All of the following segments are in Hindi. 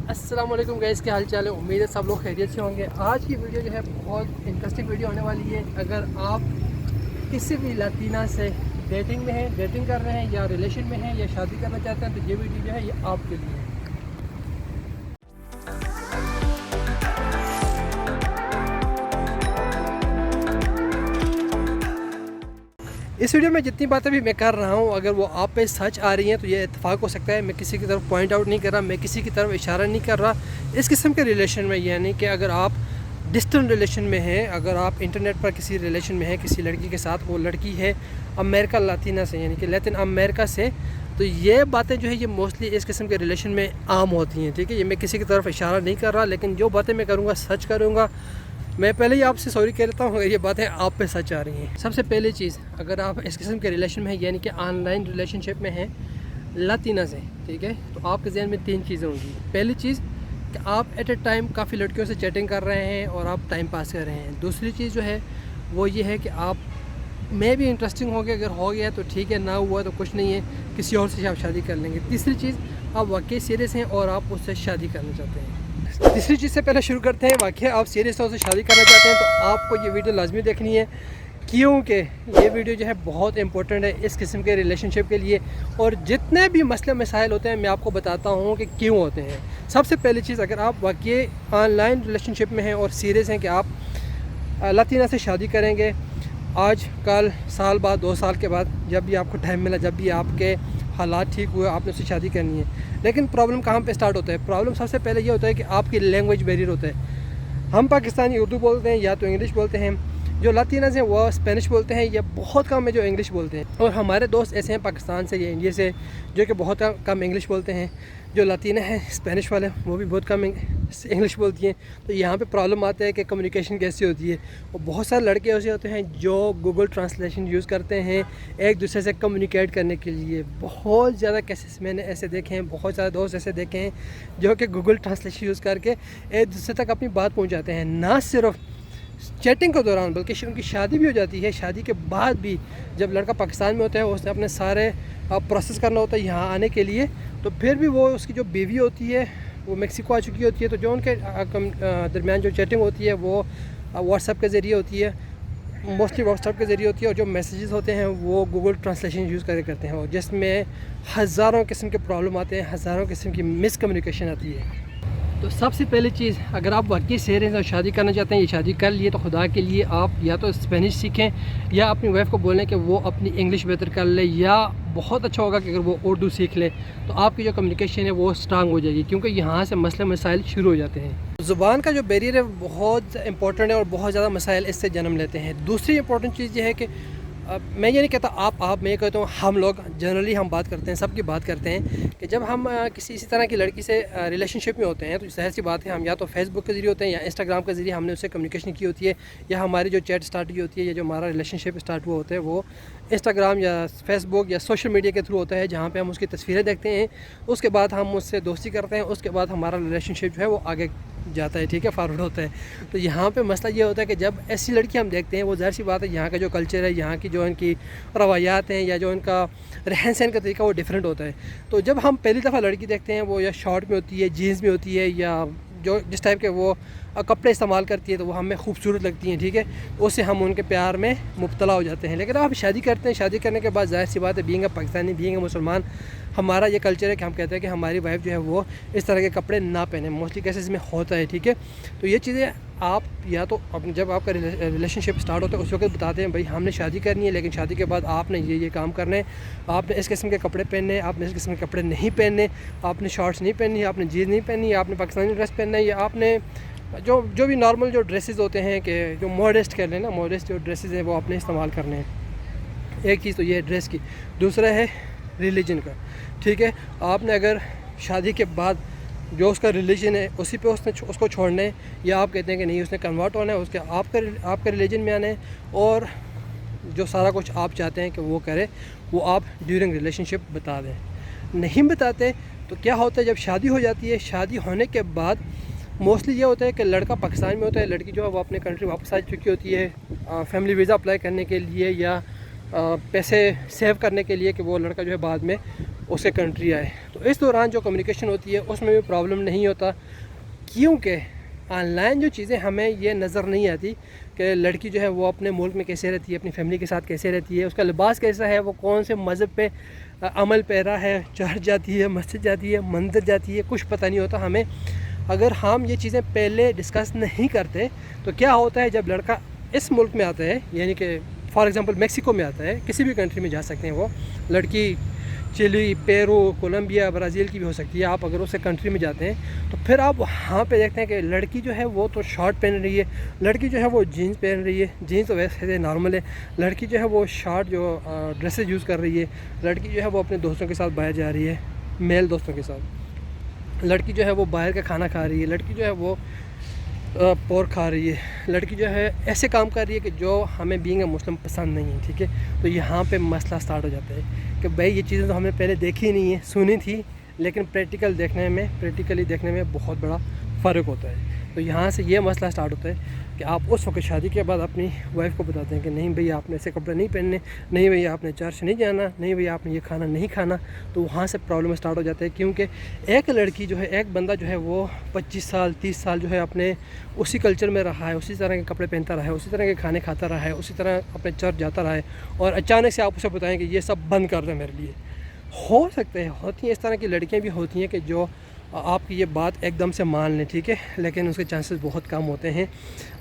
अस्सलाम वालेकुम गाइस, क्या हाल चाल है। उम्मीद है सब लोग खैरियत से होंगे। आज की वीडियो जो है बहुत इंटरेस्टिंग वीडियो होने वाली है। अगर आप किसी भी लतीना से डेटिंग में हैं, डेटिंग कर रहे हैं या रिलेशन में हैं या शादी करना चाहते हैं तो ये वीडियो जो है ये आपके लिए है। इस वीडियो में जितनी बातें भी मैं कर रहा हूँ अगर वो आप पे सच आ रही हैं तो ये इत्तेफाक हो सकता है। मैं किसी की तरफ पॉइंट आउट नहीं कर रहा, मैं किसी की तरफ इशारा नहीं कर रहा। इस किस्म के रिलेशन में यानी कि अगर आप डिस्टेंट रिलेशन में हैं, अगर आप इंटरनेट पर किसी रिलेशन में हैं किसी लड़की के साथ, वो लड़की है अमेरिका लातीना से यानी कि लैटिन अमेरिका से, तो ये बातें जो है ये मोस्टली इस किस्म के रिलेशन में आम होती हैं। ठीक है, ये मैं किसी की तरफ इशारा नहीं कर रहा, लेकिन जो बातें मैं करूँगा सच करूँगा। मैं पहले ही आपसे सॉरी कह लेता हूँ अगर ये बातें आप पे सच आ रही हैं। सबसे पहली चीज़, अगर आप इस किस्म के रिलेशन में हैं यानी कि ऑनलाइन रिलेशनशिप में हैं लातीना से, ठीक है, तो आपके जहन में 3 चीज़ें होंगी। पहली चीज़ कि आप एट ए टाइम काफ़ी लड़कियों से चैटिंग कर रहे हैं और आप टाइम पास कर रहे हैं। दूसरी चीज़ जो है वो ये है कि आप में भी इंटरेस्टिंग हो गया, अगर हो गया तो ठीक है, ना हुआ तो कुछ नहीं है, किसी और से आप शादी कर लेंगे। तीसरी चीज़, आप वाकई सीरियस हैं और आप उससे शादी करना चाहते हैं। तीसरी चीज़ से पहले शुरू करते हैं। वाकई आप सीरियस तौर से शादी करना चाहते हैं तो आपको ये वीडियो लाजमी देखनी है, क्योंकि ये वीडियो जो है बहुत इंपॉर्टेंट है इस किस्म के रिलेशनशिप के लिए। और जितने भी मसले मसाइल होते हैं मैं आपको बताता हूँ कि क्यों होते हैं। सबसे पहली चीज़, अगर आप वाकई ऑनलाइन रिलेशनशिप में हैं और सीरियस हैं कि आप लतीना से शादी करेंगे, आज कल साल बाद 2 साल के बाद जब भी आपको टाइम मिला, जब भी आपके हालात ठीक हुए, आपने उससे शादी करनी है। लेकिन प्रॉब्लम कहाँ पे स्टार्ट होता है? प्रॉब्लम सबसे पहले ये होता है कि आपकी लैंग्वेज बैरियर होता है। हम पाकिस्तानी उर्दू बोलते हैं या तो इंग्लिश बोलते हैं, जो लातीनाज हैं वो स्पेनिश बोलते हैं, या बहुत कम है जो इंग्लिश बोलते हैं। और हमारे दोस्त ऐसे हैं पाकिस्तान से या इंडिया से जो कि बहुत कम इंग्लिश बोलते हैं। जो लातीना हैं स्पेनिश वाले वो भी बहुत कम इंग्लिश बोलती हैं। तो यहाँ पे प्रॉब्लम आता है कि कम्युनिकेशन कैसी होती है। और बहुत सारे लड़के ऐसे होते हैं जो गूगल ट्रांसलेशन यूज़ करते हैं एक दूसरे से कम्युनिकेट करने के लिए। बहुत ज़्यादा केसेस मैंने ऐसे देखे हैं, बहुत सारे दोस्त ऐसे देखे हैं जो कि गूगल ट्रांसलेशन यूज़ करके एक दूसरे तक अपनी बात पहुँचाते हैं। ना सिर्फ चैटिंग के दौरान बल्कि उनकी शादी भी हो जाती है। शादी के बाद भी जब लड़का पाकिस्तान में होता है उसने अपने सारे प्रोसेस करना होता है यहाँ आने के लिए, तो फिर भी वो उसकी जो बीवी होती है वो मेक्सिको आ चुकी होती है। तो जो उनके दरमियान जो चैटिंग होती है वो व्हाट्सएप के ज़रिए होती है, मोस्टली व्हाट्सएप के ज़रिए होती है। और जो मैसेजेस होते हैं वो गूगल ट्रांसलेशन यूज़ करते हैं, और जिसमें हज़ारों किस्म के प्रॉब्लम आते हैं, हज़ारों किस्म की मिसकम्युनिकेशन आती है। तो सबसे पहली चीज़, अगर आप वाकई सीरियस और शादी करना चाहते हैं, ये शादी कर लिए, तो खुदा के लिए आप या तो स्पेनिश सीखें या अपनी वाइफ को बोलें कि वो अपनी इंग्लिश बेहतर कर ले, या बहुत अच्छा होगा कि अगर वो उर्दू सीख ले तो आपकी जो कम्युनिकेशन है वो स्ट्रांग हो जाएगी, क्योंकि यहाँ से मसले मसाइल शुरू हो जाते हैं। ज़ुबान का जो बैरियर है बहुत इंपॉर्टेंट है और बहुत ज़्यादा मसाइल इससे जन्म लेते हैं। दूसरी इंपॉर्टेंट चीज़ ये है कि मैं ये नहीं कहता आप, मैं कहता हूँ हम लोग जनरली हम बात करते हैं, सबकी बात करते हैं कि जब हम किसी इसी तरह की लड़की से रिलेशनशिप में होते हैं तो जाहिर सी बात है हम या तो फेसबुक के ज़रिए होते हैं या इंस्टाग्राम के ज़रिए हमने उससे कम्युनिकेशन की होती है, या हमारी जो चैट स्टार्ट की होती है या जो हमारा रिलेशनशिप स्टार्ट हुआ होता है वो इंस्टाग्राम या फेसबुक या सोशल मीडिया के थ्रू होता है, जहाँ पे हम उसकी तस्वीरें देखते हैं। उसके बाद हम उससे दोस्ती करते हैं, उसके बाद हमारा रिलेशनशिप जो है वो आगे जाता है, ठीक है, फॉरवर्ड होता है। तो यहाँ पे मसला ये होता है कि जब ऐसी लड़की हम देखते हैं, वो ज़ाहिर सी बात है यहाँ का जो कल्चर है, यहाँ की जो इनकी रवायात हैं या जो इनका रहन सहन का तरीका वो डिफरेंट होता है। तो जब हम पहली दफ़ा लड़की देखते हैं वो या शॉर्ट में होती है, जीन्स में होती है, या जो जिस टाइप के वो कपड़े इस्तेमाल करती है तो वो हमें खूबसूरत लगती हैं, ठीक है, उससे हम उनके प्यार में मुब्तला हो जाते हैं। लेकिन आप शादी करते हैं, शादी करने के बाद ज़ाहिर सी बात है being a Pakistani, being a मुसलमान, हमारा ये कल्चर है कि हम कहते हैं कि हमारी वाइफ जो है वो इस तरह के कपड़े ना पहने। मोस्टली केसेस में होता है, ठीक है। तो ये चीज़ें आप या तो जब आपका रिलेशनशिप स्टार्ट होता है उस वक्त बताते हैं भाई हमने शादी करनी है, लेकिन शादी के बाद आपने ये काम करने हैं, आपने इस किस्म के कपड़े पहनने हैं, आपने इस किस्म के कपड़े नहीं पहनने, आपने शॉर्ट्स नहीं पहननी है, आपने जीन्स नहीं पहननी है, आपने पाकिस्तानी ड्रेस पहनना है, या आपने जो भी नॉर्मल जो ड्रेसेस होते हैं कि जो मॉडेस्ट कह लें ना, मॉडेस्ट जो ड्रेसेस हैं वो आपने इस्तेमाल करने हैं। एक चीज़ तो ये है ड्रेस की। दूसरा है रिलीजन का, ठीक है। आपने अगर शादी के बाद जो उसका रिलीजन है उसी पे उसको छोड़ना है, या आप कहते हैं कि नहीं उसने कन्वर्ट होना है, उसके आपका रिलीजन में आना है, और जो सारा कुछ आप चाहते हैं कि वो करे वो आप ड्यूरिंग रिलेशनशिप बता दें। नहीं बताते तो क्या होता है, जब शादी हो जाती है, शादी होने के बाद मोस्टली ये होता है कि लड़का पाकिस्तान में होता है, लड़की जो है वो अपने कंट्री वापस आ चुकी होती है फैमिली वीज़ा अप्लाई करने के लिए या पैसे सेव करने के लिए कि वो लड़का जो है बाद में उसके कंट्री आए। तो तो इस दौरान जो कम्युनिकेशन होती है उसमें भी प्रॉब्लम नहीं होता, क्योंकि ऑनलाइन जो चीज़ें हमें ये नज़र नहीं आती कि लड़की जो है वो अपने मुल्क में कैसे रहती है, अपनी फैमिली के साथ कैसे रहती है, उसका लिबास कैसा है, वो कौन से मज़हब पे अमल पैरा है, चर्च जाती है, मस्जिद जाती है, मंदिर जाती है, कुछ पता नहीं होता हमें। अगर हम ये चीज़ें पहले डिस्कस नहीं करते तो क्या होता है, जब लड़का इस मुल्क में आता है, यानी कि फॉर एग्ज़ाम्पल मेक्सिको में आता है, किसी भी कंट्री में जा सकते हैं वो लड़की, चिली, पेरू, कोलंबिया, ब्राज़ील की भी हो सकती है। आप अगर उस कंट्री में जाते हैं तो फिर आप वहाँ पे देखते हैं कि लड़की जो है वो तो शॉर्ट पहन रही है, लड़की जो है वो जीन्स पहन रही है, जीन्स तो वैसे नॉर्मल है, लड़की जो है वो शॉर्ट जो ड्रेसेस यूज़ कर रही है, लड़की जो है वो अपने दोस्तों के साथ बाहर जा रही है, मेल दोस्तों के साथ, लड़की जो है वो बाहर का खाना खा रही है, लड़की जो है वो पोर्क खा रही है, लड़की जो है ऐसे काम कर रही है कि जो हमें बीइंग अ मुस्लिम पसंद नहीं है। ठीक है, तो यहाँ पे मसला स्टार्ट हो जाता है कि भाई ये चीज़ें तो हमने पहले देखी नहीं है, सुनी थी, लेकिन प्रैक्टिकली देखने में बहुत बड़ा फ़र्क होता है। तो यहाँ से ये मसला स्टार्ट होता है कि आप उस वक्त शादी के बाद अपनी वाइफ को बताते हैं कि नहीं भैया आपने ऐसे कपड़े नहीं पहनने, नहीं भैया आपने चर्च नहीं जाना, नहीं भैया आपने ये खाना नहीं खाना। तो वहाँ से प्रॉब्लम स्टार्ट हो जाता है, क्योंकि एक लड़की जो है, एक बंदा जो है वो 25 साल 30 साल जो है अपने उसी कल्चर में रहा है, उसी तरह के कपड़े पहनता रहा है, उसी तरह के खाने खाता रहा है, उसी तरह अपने चर्च जाता रहा है, और अचानक से आप उसे बताएं कि ये सब बंद कर दें मेरे लिए। हो सकते हैं, होती हैं इस तरह की लड़कियाँ भी होती हैं कि जो आपकी ये बात एकदम से मान लें, ठीक है, लेकिन उसके चांसेस बहुत कम होते हैं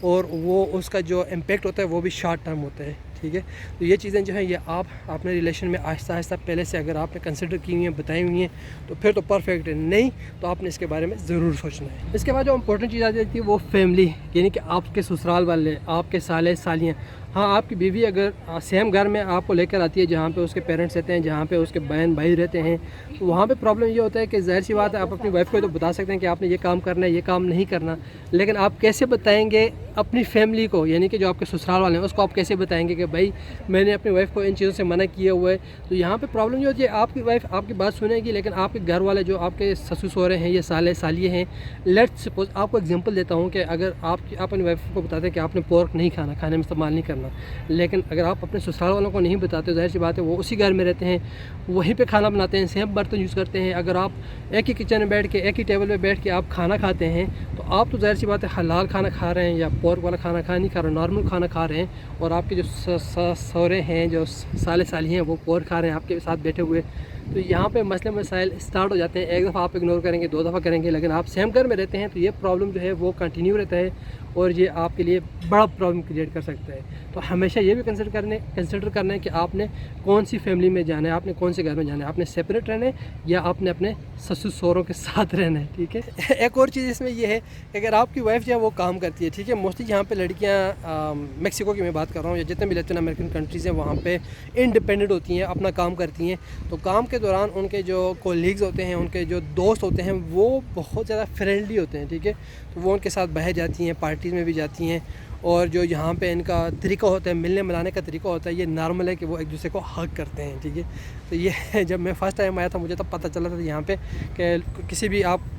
और वो उसका जो इम्पेक्ट होता है वो भी शॉर्ट टर्म होता है। ठीक है, तो ये चीज़ें जो हैं ये आप अपने रिलेशन में आहिस्ता आहिस्ता पहले से अगर आपने कंसिडर की हुई हैं, बताई हुई हैं, तो फिर तो परफेक्ट है, नहीं तो आपने इसके बारे में ज़रूर सोचना है। इसके बाद जो इंपॉर्टेंट चीज़ आ जाती है वो फैमिली, यानी कि आपके ससुराल वाले, आपके साले सालियाँ। हाँ, आपकी बीवी अगर सेम घर में आपको लेकर आती है जहाँ पे उसके पेरेंट्स रहते हैं, जहाँ पे उसके बहन भाई रहते हैं, तो वहाँ पे प्रॉब्लम ये होता है कि ज़ाहिर सी बात है आप अपनी वाइफ को तो बता सकते हैं कि आपने ये काम करना है, ये काम नहीं करना, लेकिन आप कैसे बताएंगे अपनी फैमिली को, यानी कि जो आपके ससुराल वाले हैं उसको आप कैसे बताएंगे कि भाई मैंने अपनी वाइफ को इन चीज़ों से मना किया हुआ है। तो यहाँ पे प्रॉब्लम ये होती है, आपकी वाइफ आपकी बात सुनेगी, लेकिन आपके घर वाले जो आपके ससुर सहुरे हैं या साले सालिए हैं, लेट्स सपोज आपको एग्जांपल देता हूँ कि अगर आप अपनी वाइफ को बताते हैं कि आपने पोर्क नहीं खाना, खाने में इस्तेमाल नहीं करना, लेकिन अगर आप अपने ससुराल वालों को नहीं बताते, जाहिर सी बात है वो उसी घर में रहते हैं, वहीं पे खाना बनाते हैं, सेम बर्तन यूज़ करते हैं। अगर आप एक ही किचन में बैठ के, एक ही टेबल पे बैठ के आप खाना खाते हैं, तो आप तो जाहिर सी बात है हलाल खाना खा रहे हैं या पोर्क वाला खाना नहीं खा रहे, नॉर्मल खाना खा रहे हैं, और आपके जो सहुरे हैं, जो साले साली हैं, वो पोर्क खा रहे हैं आपके साथ बैठे हुए। तो यहाँ पे मसले मसाइल स्टार्ट हो जाते हैं। एक दफ़ा आप इग्नोर करेंगे, 2 दफ़ा करेंगे, लेकिन आप सेम घर में रहते हैं तो ये प्रॉब्लम जो है वो कंटिन्यू रहता है और ये आपके लिए बड़ा प्रॉब्लम क्रिएट कर सकता है। तो हमेशा ये भी कंसिडर करना है कि आपने कौन सी फैमिली में जाना है, आपने कौन से घर में जाना है, आपने सेपरेट रहना है या आपने अपने ससुर सहुरों के साथ रहना है। ठीक है, एक और चीज़ इसमें ये है कि अगर आपकी वाइफ जो है वो काम करती है, ठीक है, मोस्टली यहाँ पे लड़कियाँ मेक्सिको की मैं बात कर रहा हूँ या जितने भी लैटिन अमेरिकन कंट्रीज़ हैं वहाँ पे इंडिपेंडेंट होती हैं, अपना काम करती हैं। तो काम के दौरान उनके जो कोलीग्स होते हैं, उनके जो दोस्त होते हैं, वो बहुत ज़्यादा फ्रेंडली होते हैं। ठीक है, तो वो उनके साथ बाहर जाती हैं, पार्टीज़ में भी जाती हैं, और जो यहाँ पे इनका तरीका होता है, मिलने मिलाने का तरीका होता है, ये नॉर्मल है कि वो एक दूसरे को हग करते हैं। ठीक है, तो ये जब मैं फ़र्स्ट टाइम आया था मुझे तब पता चला था यहाँ पे कि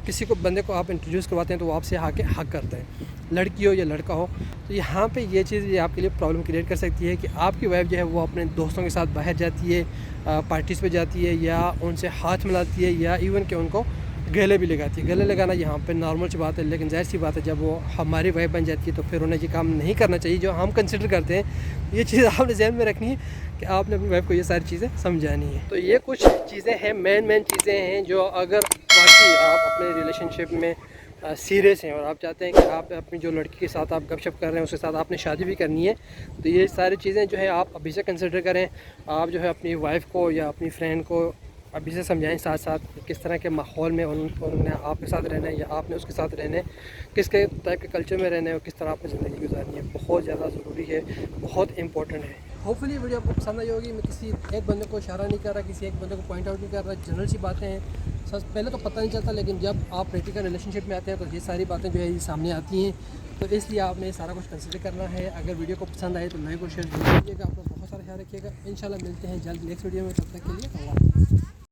किसी को बंदे को आप इंट्रोड्यूस करवाते हैं तो वो आपसे आके हग करते हैं, लड़की हो या लड़का हो। तो यहाँ पे ये चीज़ ये आपके लिए प्रॉब्लम क्रिएट कर सकती है कि आपकी वाइफ जो है वो अपने दोस्तों के साथ बाहर जाती है, पार्टीज़ पे जाती है, या उनसे हाथ मिलाती है, या इवन कि उनको गले भी लगाती है। गले लगाना यहाँ पे नॉर्मल सी बात है, लेकिन जाहिर सी बात है जब वो हमारी वाइफ बन जाती है तो फिर उन्हें ये काम नहीं करना चाहिए जो हम कंसिडर करते हैं। ये चीज़ आपने ज़हन में रखनी है कि आपने अपनी वाइफ को ये सारी चीज़ें समझानी है। तो ये कुछ चीज़ें हैं, मेन चीज़ें हैं जो अगर वाकई आप अपने रिलेशनशिप में सीरियस हैं और आप चाहते हैं कि आप अपनी जो लड़की के साथ आप गपशप कर रहे हैं उसके साथ आपने शादी भी करनी है, तो ये सारी चीज़ें जो है आप अभी से कंसिडर करें। आप जो है अपनी वाइफ को या अपनी फ्रेंड को अभी से समझाएं, साथ साथ किस तरह के माहौल में उन्होंने आपके साथ रहना है या आपने उसके साथ रहना है, किस के टाइप के कल्चर में रहना है और किस तरह आपने ज़िंदगी गुजारनी है। बहुत ज़्यादा ज़रूरी है, बहुत इंपॉर्टेंट है। होपफुली वीडियो आपको पसंद आई होगी। मैं किसी एक बंदे को इशारा नहीं कर रहा, किसी एक बंदे को पॉइंट आउट नहीं कर रहा, जनरल सी बातें हैं। पहले तो पता नहीं चलता, लेकिन जब आप प्रैक्टिकल रिलेशनशिप में आते हैं तो ये सारी बातें जो है ये सामने आती हैं। तो इसलिए आपने सारा कुछ कंसिडर करना है। अगर वीडियो को पसंद आए तो लाइक और शेयर जरूर कीजिएगा। आप लोग बहुत सारा ख्याल रखिएगा। इंशाल्लाह मिलते हैं जल्द नेक्स्ट वीडियो में, तब तक के लिए अल्लाह।